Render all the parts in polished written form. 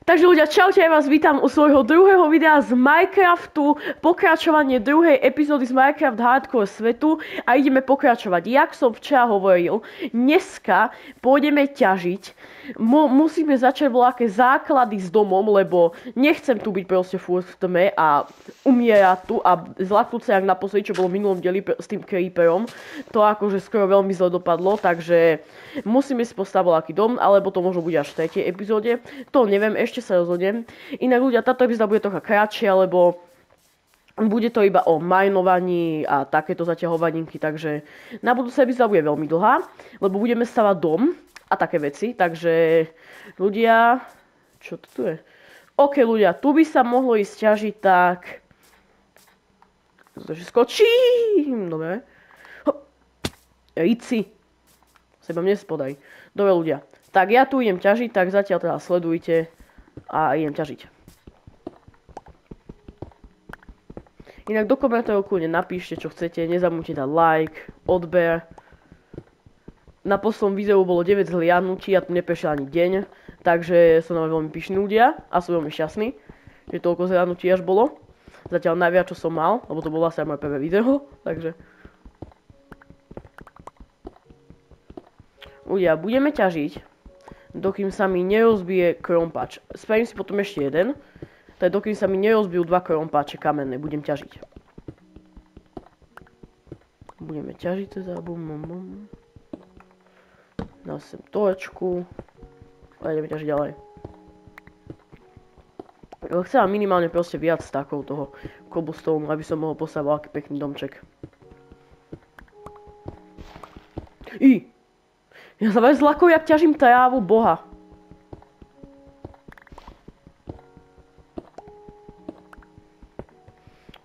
Takže ľudia, čaute, ja vás vítam u svojho druhého videa z Minecraftu, pokračovanie druhej epizódy z Minecraft Hardcore svetu a ideme pokračovať. Jak som včera hovoril, dneska pôjdeme ťažiť, musíme začať voľaké základy s domom, lebo nechcem tu byť proste furt v tme a umierať tu a zlaknúť sa jak naposledy, čo bolo v minulom dieli s tým creeperom. To akože skoro veľmi zle dopadlo, takže musíme si postaviť voľaký dom, alebo to možno bude až v tretej epizóde. To neviem, ešte sa rozhodnem. Inak ľudia, táto epizóda bude trocha kratšia, lebo bude to iba o majnovaní a takéto zaťahovaninky, takže na budúce epizóda bude veľmi dlhá, lebo budeme stavať dom a také veci, takže ľudia, čo to tu je? OK ľudia, tu by sa mohlo ísť ťažiť tak, skočím, dobre, Ici, seba mne spodaj, dobre ľudia, tak ja tu idem ťažiť, tak zatiaľ teda sledujte a idem ťažiť. Inak do komentárov kľudne napíšte, čo chcete, nezabudnite dať like, odber. Na poslednom videu bolo 9 zhliadnutí a tu neprešiel ani deň, takže som na veľmi pyšný ľudia a som veľmi šťastný, že toľko zhliadnutí až bolo. Zatiaľ najviac, čo som mal, lebo to bolo asi aj moje prvé video, takže... Ľudia, budeme ťažiť, dokým sa mi nerozbije krompač. Spravím si potom ešte jeden. Tak dokým sa mi nerozbijú dva krompáče kamenné, budem ťažiť. Budeme ťažiť teda, bum. Dám sem torečku. A ideme ťažiť ďalej. Chcem minimálne proste viac stakov toho cobblestone, aby som mohol postaviť veľký pekný domček. Ja sa veľmi zlakol, jak ťažím trávu, boha.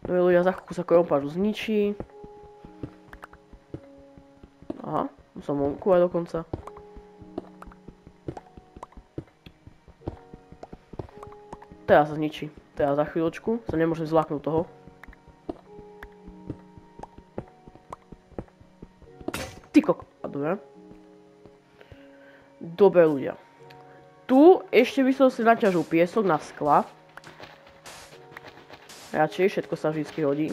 Dobre ľudia, za chvíľku sa krompáč zničí. Aha, som vonku aj dokonca. Teraz sa zničí. Teraz za chvíľočku sa nemôžem zlaknúť toho. Ty koko. A dobre. Dobre ľudia. Tu ešte by som si naťažil piesok na skla. Radšej, všetko sa vždycky hodí.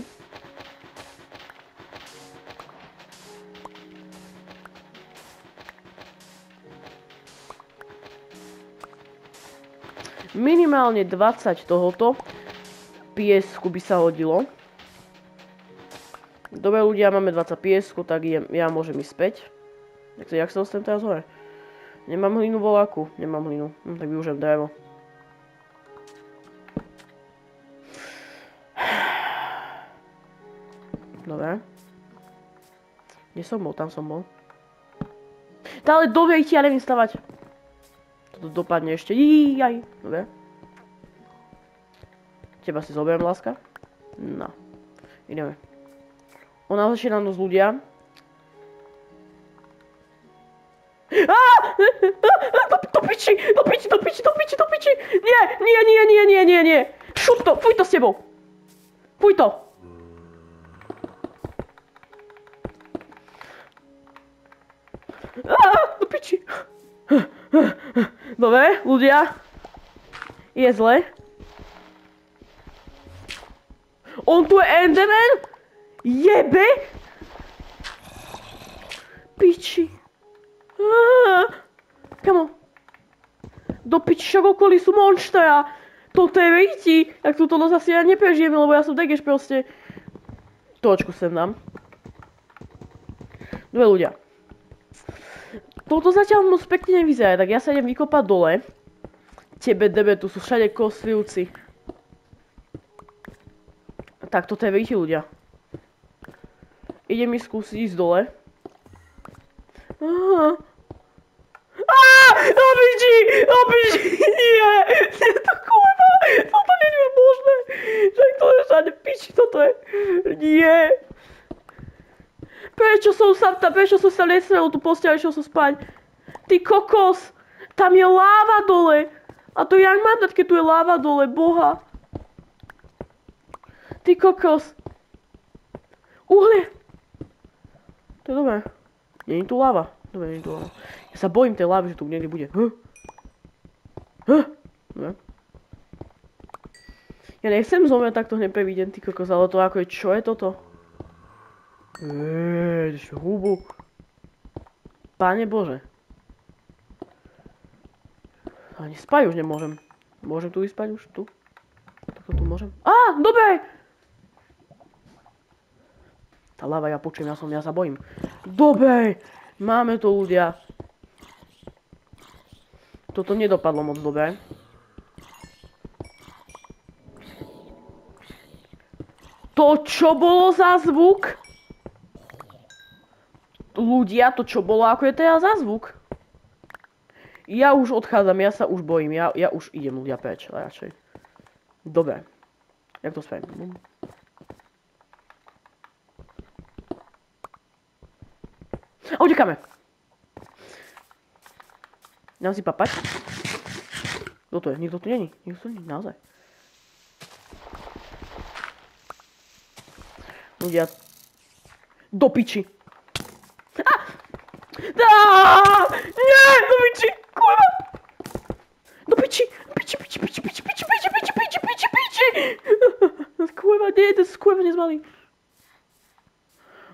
Minimálne 20 tohoto piesku by sa hodilo. Dobre ľudia, máme 20 piesku, tak ja môžem ísť späť. Jak sa dostanem teraz hore? Nemám hlinu voľakú, nemám hlinu, tak využijem drevo. Dobre. Kde som bol? Tam som bol. Ale dobre, ja neviem stavať. Toto dopadne ešte. Jaj. Dobre. Teba si zoberiem, láska. No. Ideme. Ona začína nos ľudia. Do piči. Nie. Šup to, fuj to s tebou. Fuj to. Do piči. Dobre, ľudia. Je zle. On tu je Enderman? Jebe? Piči. Kamo. Do piči, však okolí sú monštra. Toto je riti. Tak túto noc asi ja neprežijem, lebo ja som degeš proste. Točku sem dám. Dobre ľudia. Toto zatiaľ moc pekne nevyzerá, tak ja sa idem vykopať dole. Debe, tu sú všade kostlivci. Tak toto je riti ľudia. Idem mi skúsiť ísť dole. Do piči, nie, to kurva, toto nie je už možné, však to je všade piči, toto je, nie. Prečo som sa nesrel tu posteľ, išiel som spať. Ty kokos, tam je láva dole, a to jak mám dať, keď tu je láva dole, boha. Ty kokos. Uhlie. To je dobré, nie je tu láva. Dobre, nie je tu láva. Ja sa bojím tej lávy, že tu niekde bude. Dobre. Ja nechcem zomrieť takto hneď prvý deň, ty kokos, ale to ako je, čo je toto? Ešte hubu. Páne Bože. Ani spať už nemôžem. Môžem tu vyspať už? Tu? Takto tu môžem? Á, dobre! Tá lava, ja počujem, ja sa bojím. Dobre! Máme to, ľudia. Toto nedopadlo moc dobre. To čo bolo za zvuk? Ľudia, to čo bolo, ako je teraz za zvuk? Ja už odchádzam, ja sa už bojím, ja už idem, ľudia, preč, radšej. Dobre. Jak to spravím? A utekáme. Dám si papať. Kto to je? Nikto tu není. Nikto tu není, naozaj. Ľudia. Do piči. Nie, do piči. Kurva. Do piči. Piči. Kurva, nie, to kurva nezmalý.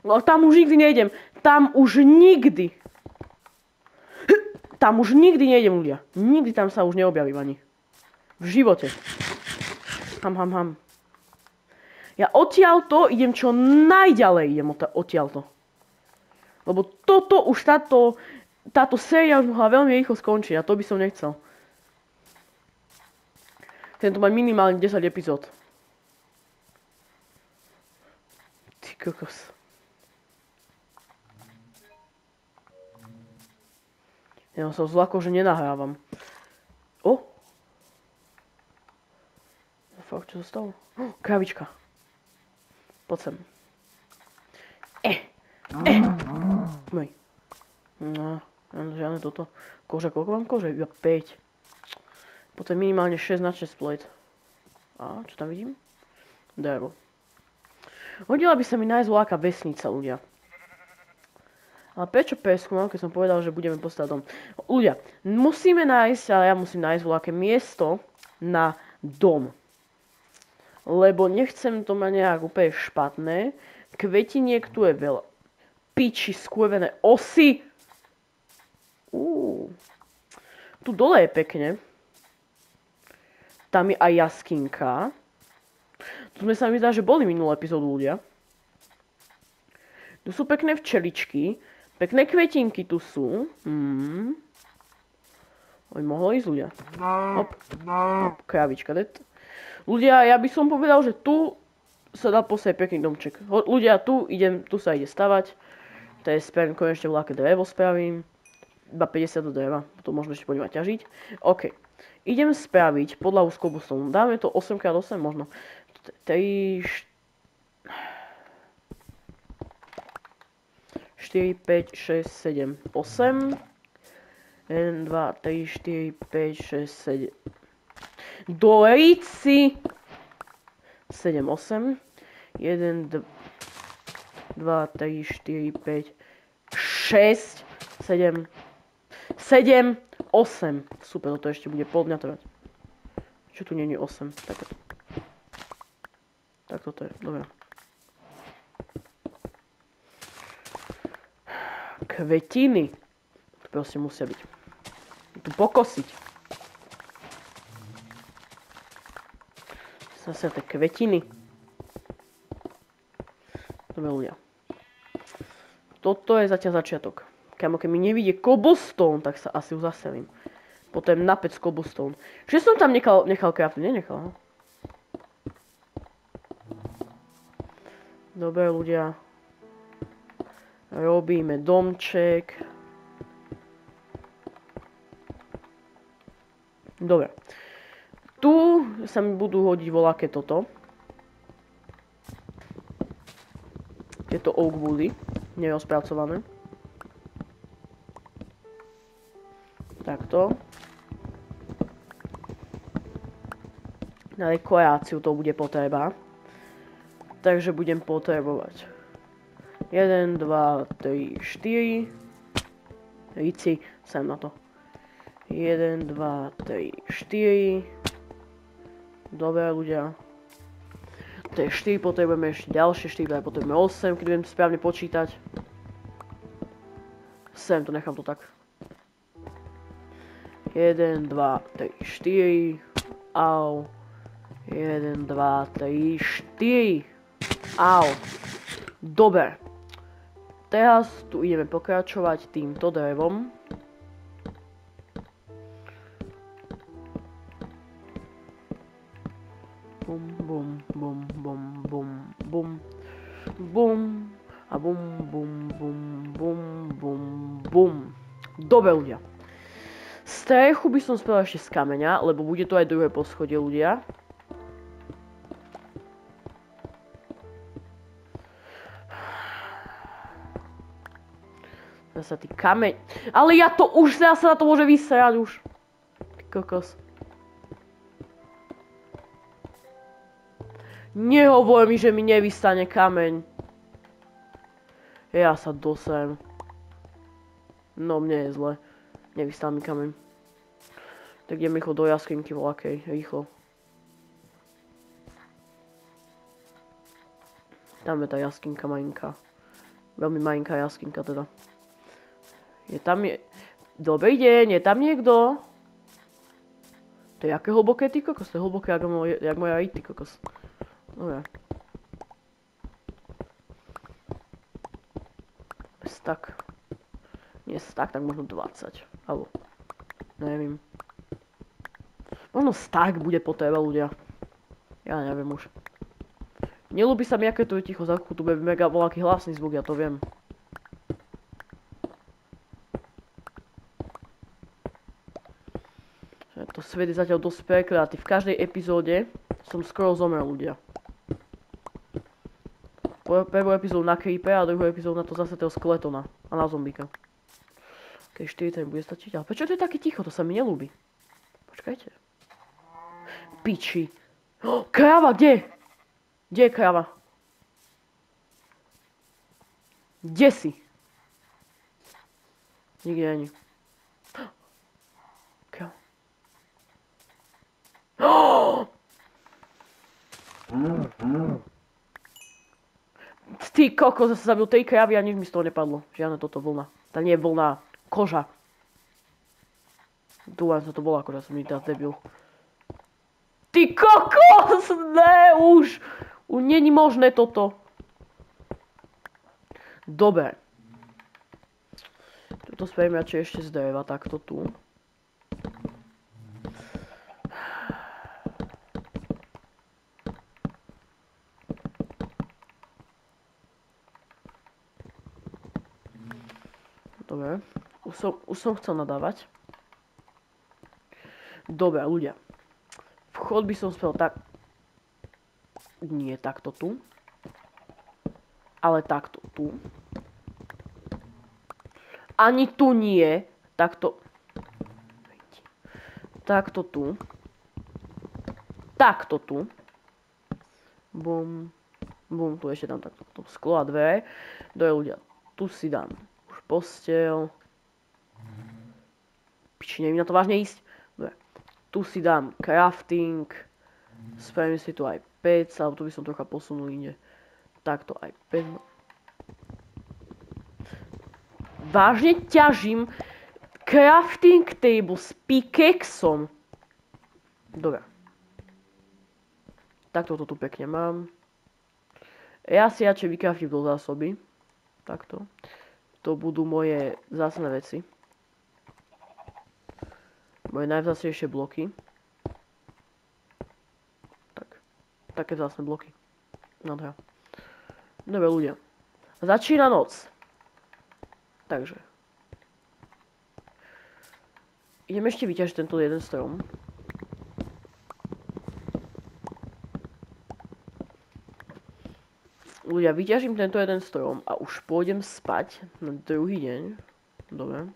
No tam už nikdy nejdem. Tam už nikdy nejdem, ľudia. Nikdy tam sa už neobjavím ani. V živote. Ham. Ja odtiaľto idem čo najďalej idem odtiaľto. Lebo toto už táto séria už mohla veľmi rýchlo skončiť a to by som nechcel. Chcem tu mať minimálne 10 epizód. Ty kokos. Ja som zlako, že nenahrávam. O! Fakt, čo sa stalo? Kravička. Poď sem. Moj. No, žiadne toto. Kože, koľko mám kože? Iba 5. Potom minimálne 6 na 6 plate. A, čo tam vidím? Drevo. Hodila by sa mi nájsť voľaká vesnica, ľudia. Ale prečo preskúmam, keď som povedal, že budeme postavať dom? Ľudia, musíme nájsť, ale ja musím nájsť voľaké miesto na dom. Lebo nechcem to mať nejak úplne špatné. Kvetiniek tu je veľa. Piči, skúvené osy. Tu dole je pekne. Tam je aj jaskinka. Tu sme sa mi zdá, že boli minulú epizódu, ľudia. Tu sú pekné včeličky. Pekné kvetinky tu sú. Oj, mohlo ísť, ľudia. Hop. Kravička. Ľudia, ja by som povedal, že tu sa dá postaviť pekný domček. Ľudia, tu sa ide stavať. To je spravím konečne voľaké drevo spravím. Iba 50 do dreva. To možno ešte poďme ťažiť. OK. Idem spraviť podľa z cobblestone. Dáme to 8x8 možno. 3, 4, 5, 6, 7, 8. 1, 2, 3, 4, 5, 6, 7. Dojít si 7, 8. 1, 2, 3, 4, 5, 6, 7, 7, 8. Super, toto ešte bude pol dňa trvať. Čo tu nie je 8? Tak toto je, dobre. Kvetiny. Tu proste musia byť. Tu pokosiť. Zase tie kvetiny. Dobre, ľudia. Toto je zatiaľ začiatok. Kámo, keď mi nevidie cobblestone, tak sa asi už zaselím. Potom na 5 cobblestone. Že som tam nechal craftu? Nenechal, no? Dobre, ľudia. Robíme domček. Dobre. Tu sa mi budú hodiť voľaké toto. Tieto oak woody. Nerozpracované. Takto. Na dekoráciu to bude potreba. Takže budem potrebovať 1, 2, 3, 4. Rici, sem na to. 1, 2, 3, 4. Dobre, ľudia. To je 4, potrebujeme ešte ďalšie 4, potrebujeme 8, keď budem správne počítať. 7, to nechám to tak. 1, 2, 3, 4. Au. 1, 2, 3, 4. Au. Dobre. Teraz tu ideme pokračovať týmto drevom. Bum, bum, bum, bum, bum, bum. Bum. A bum, bum, bum, bum, bum, bum. Dobre, ľudia. Strechu by som spravil ešte z kameňa, lebo bude to aj druhé poschodie, ľudia. Zasa ty kameň. Ale ja to už zase na to môže vysrať už. Ty kokos. Nehovor mi, že mi nevystane kameň. Ja sa dosem. No, mne je zle. Nevystal mi kameň. Tak idem rýchlo do jaskinky voľakej. Rýchlo. Tam je tá jaskinka malinká. Veľmi malinká jaskinka teda. Je tam Dobrý deň, je tam niekto? To je aké hlboké, ty kokos? To je hlboké, jak moja IT, kokos. Dobre. Tak. Nie tak možno 20. Alebo. Neviem. Možno tak bude potreba, ľudia. Ja neviem už. Nelúbi sa mi, aké tu je ticho za chvíľu, tu bude mega voľaký hlasný zvuk, ja to viem. To svet je zatiaľ dosť prekliatý. V každej epizóde som skoro zomrel, ľudia. Prvú epizódu na creepera a druhú epizódu na to zase toho skeletona. A na zombíka. Ok, 40 bude stačiť. Ale prečo to je také ticho? To sa mi nelúbi. Počkajte. Piči. Oh, kráva, kde? Kde je kráva? Kde si? Nikde ani. Kráva. Oh! Ty koko, zase zabil 3 krávy a nič mi z toho nepadlo. Žiadne toto vlna. Tá nie je vlna. Koža. Dúfam sa to volá koža, som mi teraz debil. Ty kokos! Ne, už! Už není možné toto. Dobre. Tuto spravím radšej ešte z dreva, takto tu. Dobre. Už som chcel nadávať. Dobre, ľudia. Vchod by som spravil tak. Nie takto tu. Ale takto tu. Ani tu nie. Takto. Takto tu. Takto tu. Bum. Bum, tu ešte dám takto sklo a dvere. Dobre, ľudia. Tu si dám už posteľ. Piči, neviem na to vážne ísť. Dobre. Tu si dám crafting. Spravím si tu aj pec, alebo tu by som trocha posunul inde. Takto aj pec. Vážne ťažím crafting table s pickaxom. Dobre. Takto to tu pekne mám. Ja si radšej vycraftím do zásoby. Takto. To budú moje vzácne veci. Moje najvzácnejšie bloky. Tak. Také vzácne bloky. Nádhera. Dobre, ľudia. Začína noc. Takže. Idem ešte vyťažiť tento jeden strom. Ľudia, vyťažím tento jeden strom a už pôjdem spať na druhý deň. Dobre.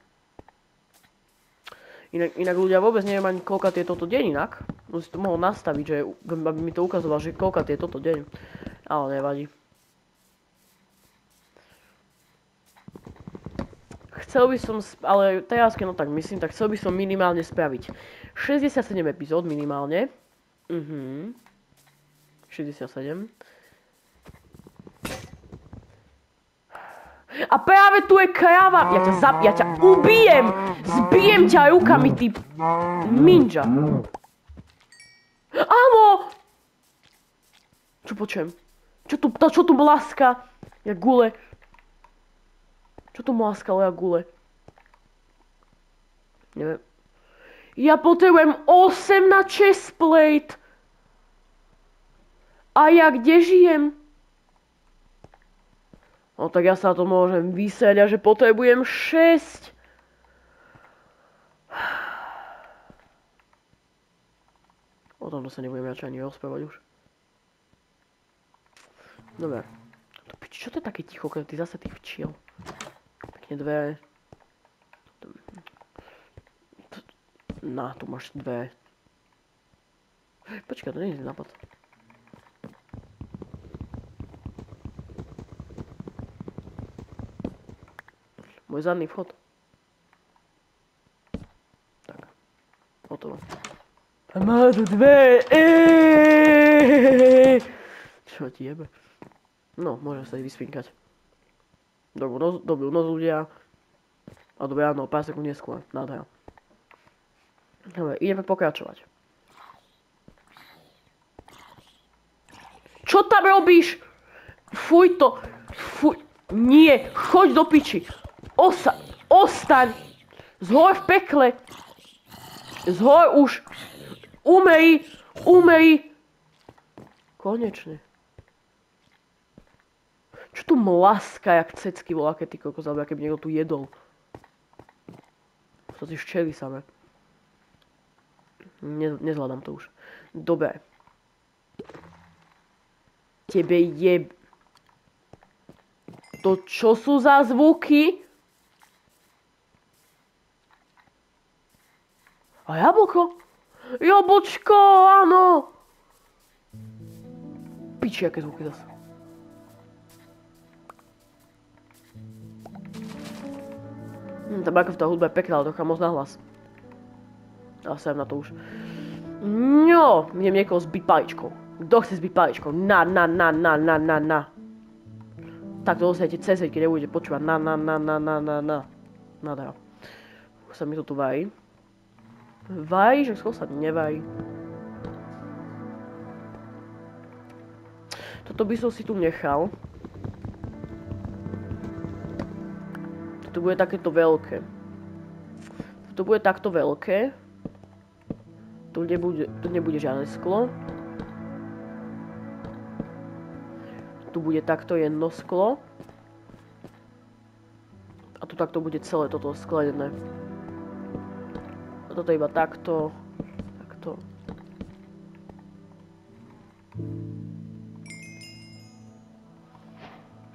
Inak ľudia, vôbec neviem ani koľka je toto deň inak. No si to mohol nastaviť, že aby mi to ukazoval, že koľka je toto deň. Ale nevadí. Chcel by som, ale teraz keď no tak myslím, tak chcel by som minimálne spraviť 67 epizód minimálne. 67 67. A práve tu je kráva. Ja ťa ubijem. Zbijem ťa rukami, ty ninja. Áno. Čo počujem? Čo tu mlaska? Jak gule. Čo tu mlaskalo jak gule? Neviem. Ja potrebujem 8 na chestplate. A ja kde žijem? No tak ja sa to môžem vysieť a že potrebujem 6. O tomto sa nebudem radšej ani rozprávať už. Dobre. Čo to je také ticho, keď ty zase tých včiel? Pekne dve. Tu máš dve. Počkaj, to nie je nápad. Môj zadný vchod. Tak. Hotovo. A má tu dve. Čo ti jebe? No, môžem sa aj vyspinkať. Dobrú noc ľudia. A dobré ráno, pár sekúnd neskôr. Nádhera. Dobre, ideme pokračovať. Čo tam robíš? Fuj to. Fuj. Nie, choď do piči. Ostaň. Zhor v pekle. Zhor už. Umej. Konečne. Čo tu mlaska, jak cecky volá, keď ty kokos, alebo keby niekto tu jedol. To si včeli samé. Nezvládam to už. Dobre. Tebe je... To čo sú za zvuky? A jablko? Jablčko, áno. Piči, aké zvuky zase. Tá Minecraftová hudba je pekná, ale trocha moc nahlas. A sem na to už. No, idem niekoho zbiť paličkou. Kto chce zbiť paličkou? Na. Tak to dostanete cez keď nebudete počúvať na. Nádhera. Už sa mi to tu varí. Varí, že skôr sa nevarí. Toto by som si tu nechal. Toto bude takéto veľké. Toto bude takto veľké. Tu nebude žiadne sklo. Tu bude takto jedno sklo. A tu takto bude celé toto sklenené. A toto iba takto. Takto.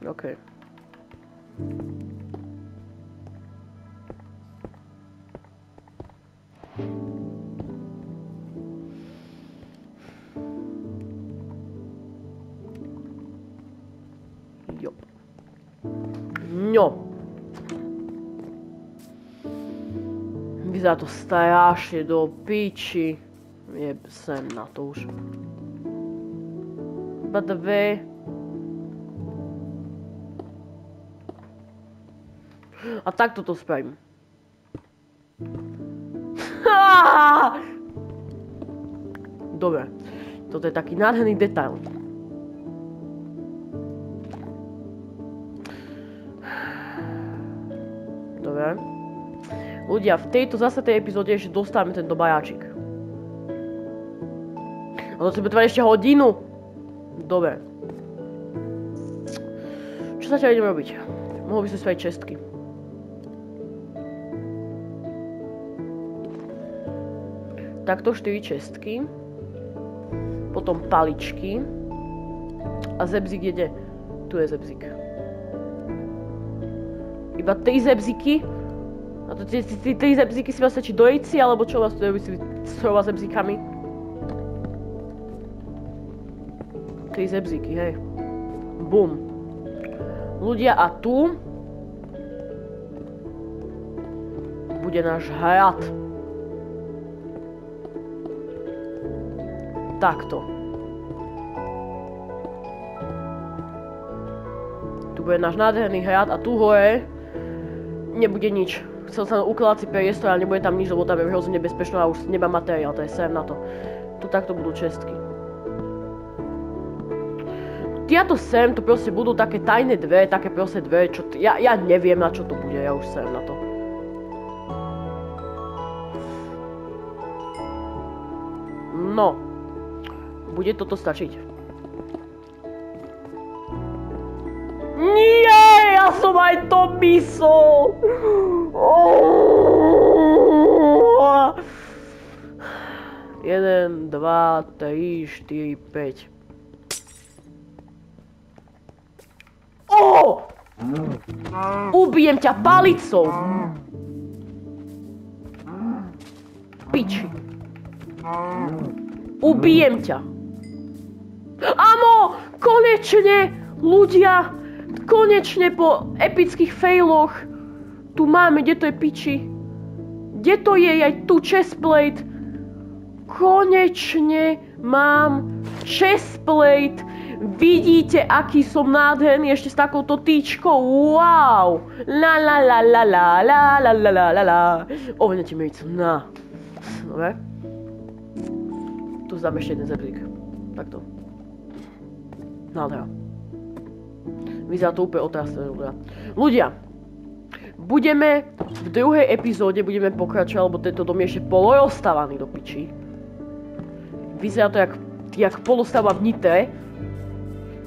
OK. Jo. No. Vyzerá to strašne do piči. Jeb sem na to už. Iba dve. A takto to spravím. Dobre. Toto je taký nádherný detail. Dobre. Ľudia, v tejto zasetej epizóde ešte dostávame tento bajáčik. A to si bude trvať ešte hodinu. Dobre. Čo sa ťa idem robiť? Mohol by som spraviť čestky. Takto 4 čestky. Potom paličky. A zebzik jede. Tu je zebzik. Iba 3 zebziky. A to tie 3 zebziky si vás stačí do jejci, alebo čo vás tu robí s 3 zebzikami? 3 zebziky, hej. Bum. Ľudia, a tu bude náš hrad. Takto. Tu bude náš nádherný hrad a tu hore nebude nič. Chcel som ukladať si priestor, ale nebude tam nič, lebo tam je hrozne nebezpečné a už nemám materiál, to je sem na to. Tu takto budú čestky. Tiato sem, to proste budú také tajné dvere, také proste dvere, čo... Ja neviem, na čo to bude, ja už sem na to. No. Bude toto stačiť. Nie, ja som aj to myslel. Jeden, dva, tri, štyri, päť. Ubijem ťa palicou! Piči. Ubijem ťa. Áno! Konečne! Ľudia! Konečne po epických failoch tu máme, kde to je piči? Kde to je? Aj tu chestplate. Konečne mám chestplate. Vidíte, aký som nádherný ešte s takouto tyčkou. Wow! La la la la la la la la la la la. Ohnete mi víc. Na. Dobre. Tu zdám ešte jeden zeblík. Takto. Nádhera. Vyzerá to úplne otrasné. Ľudia, budeme v druhej epizóde budeme pokračovať, lebo tento dom je ešte polorozstavaný do piči. Vyzerá to jak polostava v Nitre.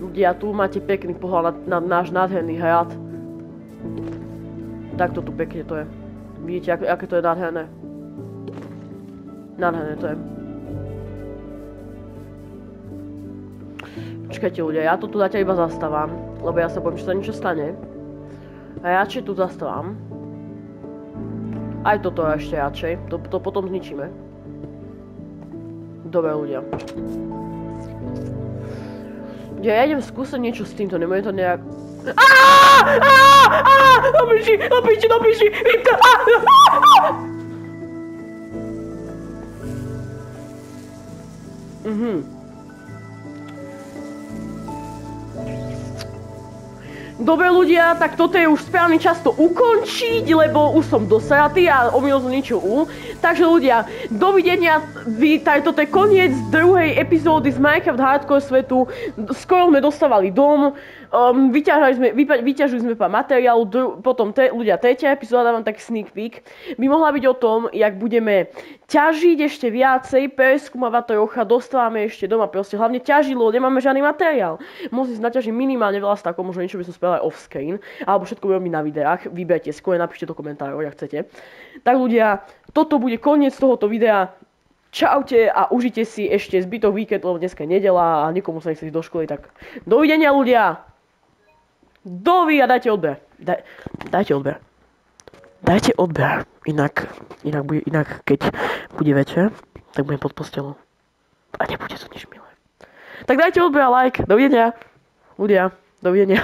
Ľudia, tu máte pekný pohľad na náš nádherný hrad. Takto tu pekne to je. Vidíte, aké to je nádherné? Nádherné to je. Počkajte ľudia, ja to tu zatiaľ iba zastávam, lebo ja sa bojím, že sa niečo stane. A radšej tu zastávam. Aj toto ešte radšej, to potom zničíme. Dobre ľudia. Ja idem skúsiť niečo s týmto, nebude to nejak... Do piči! Dobre ľudia, tak toto je už správny čas to ukončiť, lebo už som dosratý a omylom som niečo Takže ľudia, dovidenia, toto je koniec druhej epizódy z Minecraft Hardcore svetu. Skoro sme dostávali dom, vyťažili sme pár materiálu, potom ľudia, tretia epizóda, mám taký sneak peek, by mohla byť o tom, jak budeme ťažiť ešte viacej, preskúmavať trocha, dostávame ešte doma, proste hlavne ťažilo, nemáme žiadny materiál. Musím si naťažiť minimálne veľa stakov, možno niečo by som spravil aj off-screen, alebo všetko budem na videách, vyberte skôr, napíšte do komentárov, ak chcete. Tak ľudia, toto bude koniec tohoto videa. Čaute a užite si ešte zbytok víkend, lebo dneska je nedeľa a nikomu sa nechce ísť do školy, tak dovidenia ľudia! A dajte odber. Dajte odber. Dajte odber. Inak keď bude večer, tak budem pod postelou. A nebude to nič milé. Tak dajte odber a like. Dovidenia. Ľudia, dovidenia.